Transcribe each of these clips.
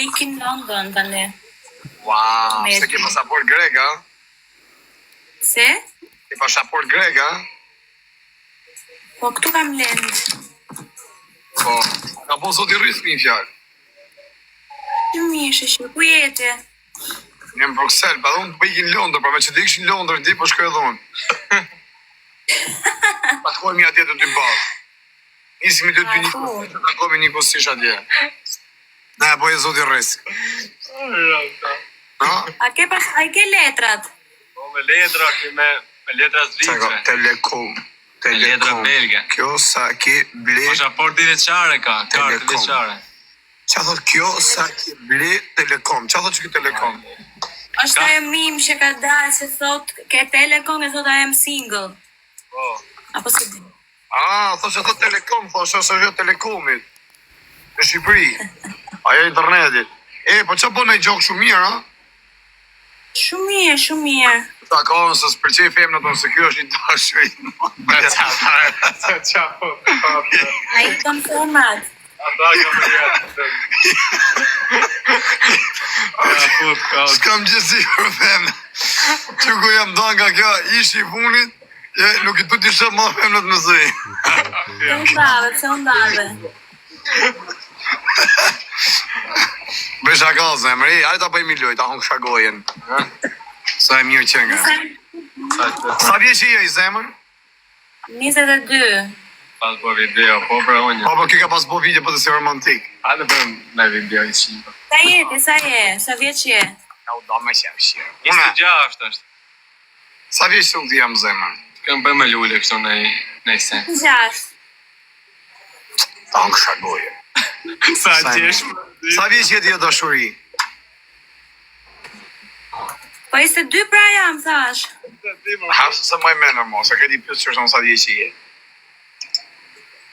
ikin London tani. Wow, se ke pasaport grek, a? Se? Ke pasaport grek, a? Po këtu kam lend. Po, ka po zoti rris një fjalë. Që mirë, ku jete? Në Bruxelles, pa unë të ikin Londër, pa me që të ikshin Londër, di po shkoj edhe unë. Pa të kojmë atje të dy balë. Nisimi të dy një të takomi një kustish atje. Ne, po e zoti rris. A ke letrat? Po me letra, me letra zvicre. Telekom. Letra belge. Kjo sa ke ble... Pasaporti veçare ka, kartë veçare. Qa thot kjo sa ke ble Telekom? Qa thot që ke Telekom? Është ajo mim që ka dalë se thot ke Telekom e thot I am single. Po. Apo si di? Thot që thot Telekom, thot që është Telekomit. Në Shqipëri. Ajo internetit. Po që po në i gjokë shumë mirë, a? Shumë mirë, shumë mirë. Ta ka onë se s'përqej femnë tonë se kjo është një dashëri. A i kam format. Ata ka më jetë. S'kam gjësi për femnë. Që ku jam do nga kjo ishi i funit, nuk i tu t'i shëp ma femnët në zëj. Se undave. Bëj shaka o zemër, ajde ta bëjmë i loj, ta hongë shagojen. Sa e mirë qenga. Sa vje që je i zemër? 22. Pas po video, po pra unë. Po ki ka pas po video, po të si romantik. A të bëm me video i qipa. Sa vjeç je? Ja u do me që e shirë. 26 është. Sa vje që të jam zemër? Këm bëj me lullë kështu në sen. 6. Ta hongë shagojen. Sa qesh. Sa vje që jeti e dashuri? Po 22 pra jam, thash. Hasë se më e menër mo, se këti pjusë që është në sa vje që je.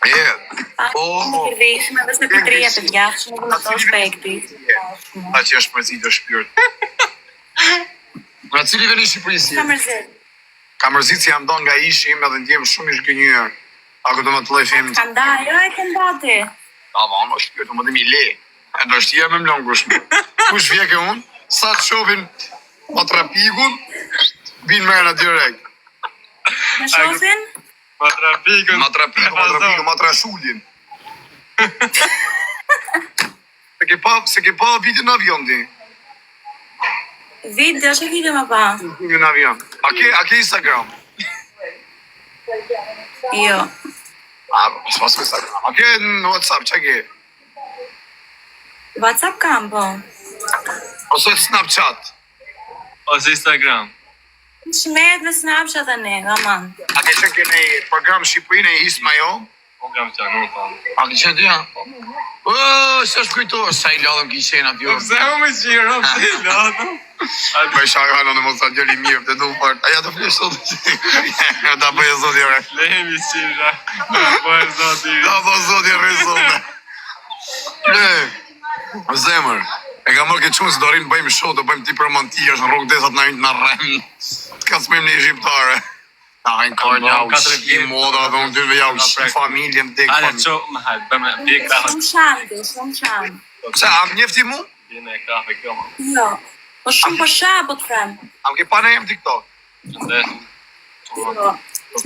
Në veshme dhe se për 3 të gjashme dhe në të shpekti. Ta që është mërzit të shpyrt. Në cili veni Shqipërisi? Ka mërzit. Ka mërzit si jam do nga ishim edhe ndjem shumë ish gënyër. Ako do më të lej femën. Ka nda, jo e ke nda ti. Ta va, më shpyrt, më dhe mi le. E do shtia me mlon kush. Kush vjeke unë? Sa të shofin matrapikun, vinë mërë në direkt. Në shofin? Matrapikun, matrashullin. Se ke pa vitin në avion ti? Video, që video më pa? Në avion. A ke Instagram? Jo. S'pas ke Instagram. A ke në WhatsApp, që ke? WhatsApp kam, po. Ose Snapchat? Ose Instagram. Shmet me Snapchat e ne, gaman. A ke që ke në program Shqipërinë e Isma jo? Po kam që nuk tam. A ke që t'ja? Së është kujtojë, sa i ladhëm ki qenë atë Pse u me qira, pse i ladhëm? Bëj shaka në mos të gjëri mirë, të du part. Aja të flesh sot. Ta bëj zoti ore. Lehemi qira. Bëj zoti. Ta bëj zoti rëzote. Zemër. E ka mërë këtë qunë se do rinë bëjmë show, do bëjmë tip romantik, është në rrugë desat në në rremë. Ka s'mejmë një shqiptare. Ta hajnë kërë një auqim, moda, dhe unë dyve auqim, familjen, tek familjen. Ale qo, më hajtë, bëjmë pjek kafe. Shumë shanë. Pse, am njefti mu? Bine e kafe kjo më. Jo. Po shumë po shanë, po të them. Am ke pa në jem TikTok? Qëndesh.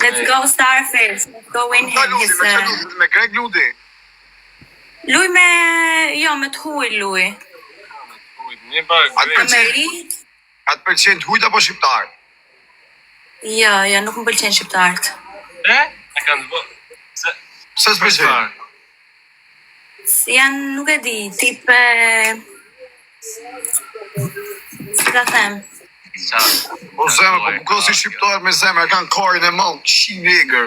Let's go Starfish. Let's go in Ta him. ludi, me që ludi, me Greg ludi. Luj me... Jo, me të huj luj. Një bërë grek. Amerit? Atë përqenë të hujt apo shqiptar? Jo, nuk më pëlqen shqiptarët. E kanë të bërë. Se s'përqenë? Janë, nuk e di, tip... Si ta them? Po zemër, po buko si shqiptar me zemër, e kanë karin e malë, qi negër.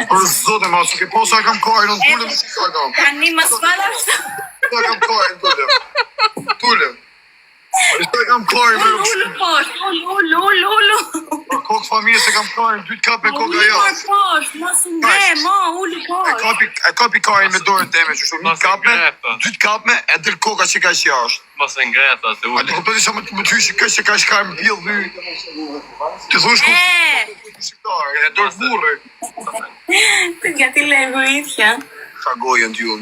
Për zote ma, s'ke posa e kam karin, në tullëm, s'ka kam. Kanë një më s'fala është? S'ka kam karin, tullëm. Tullëm. S'ka kam karin, me Ullu posh, ullu. kokë familje se kam karin, 2 kap me kokë ajo. Ullu posh, mos ngre, ullu posh. E kapi karin me dorën teme, që shumë, 1 kap me, 2 kap me, e dërë koka që ka që jashtë. Mos e ngreta se A ullu. të këpëti sa më të më ty që ka shka më bjellë dy. Të thush ku shqiptarë, e dorë burë. Të gati legu i thja. Shagojën t'ju,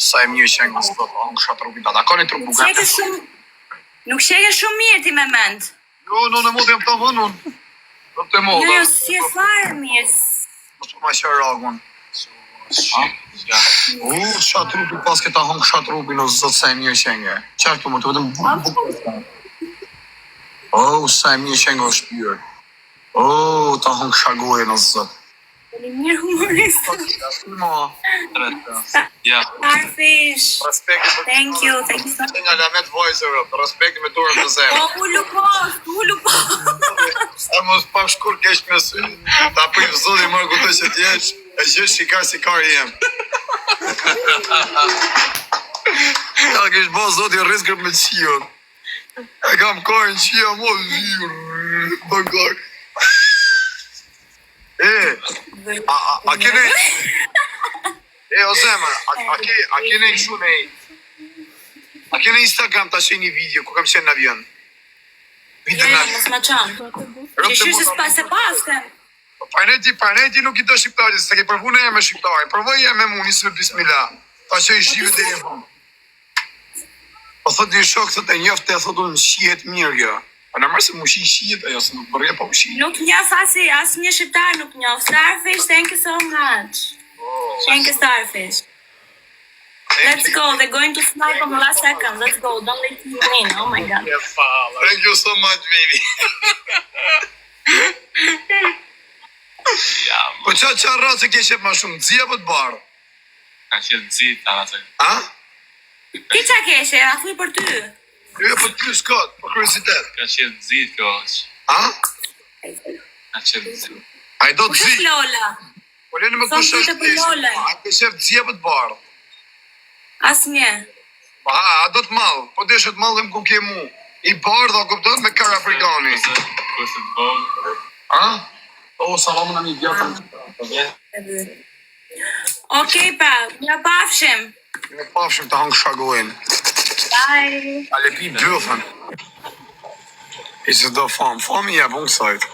Sa e mirë që nga s'do të hangë shatë rrugin ta. Ka një trup buka. Qeke shumë... Nuk qeke shumë mirë ti me mend. Jo, në mod jam të vënun. Do të mod. Jo, si e fare mirë. Mos ma që ragun. Ja. Shatë trupi pas këta hangë shatë rrugin o zëtë sa e mirë që nga. Qartë më të vetëm buka. Sa e mirë që nga është pyrë. Ta hangë shagojën o zëtë. Një mirë humorist. Ja. Starfish. Respekti për Thank you so much. nga Lanet Voicer, respekti me turën të zemë. O, ullu post. Sa mos pak shkur kesh me sy, ta pëjmë zodi mërë këtë që t'jesh, e gjesh shikar si kari jem. Ja kesh bo zodi rizgër me qion. E kam kajnë qia mo zhjur. Bëngak. A kene... o zemër, a kene këshu ne... A kene Instagram ta qenë një video ku kam qenë në avion? Video në Mos ma qanë. Që shysë se paske. Parneti nuk i do shqiptarit, se ke përvune e me shqiptarit. Përvoj e me mu, nisë me bismillah. Ta që i shqive dhe e mu. Po thot një shok, thot e njofte, thot unë shihet mirë kjo. A në mërë se mu shihet, ajo se nuk përre pa u shihet. Nuk njof asë një shqiptar nuk njof. Starfish, thank you so much. Thank you, Starfish. Let's go, they're going to snipe on the last second. Let's go, don't let me win. Oh my god. Thank you so much, baby. Ja. Po qa rrasë ke qep ma shumë, dzia për të barë? Ka qenë zit, anasë. A? Ti qa keshe, a thuj për ty. Jo, për ty s'kot, për kuriositet. Ka qenë zit, kjo është. A? Ka qenë zit. A i do të Kushe zi? Lola? Po lene me Son kush vite është për Lola. A ke qep dzia për të barë? Asë një. A do të malë, po deshet malë dhe më ku ke mu. I barë dhe kuptot me kar afrikani. Kusë të vogë. A? Salamën e mi vjetën. Okej, pa, ja pafshim. Ne pafshim të hangë shagojnë. Bye. Ale pi bëthën. I se do famë, famë i e bëngë sajtë.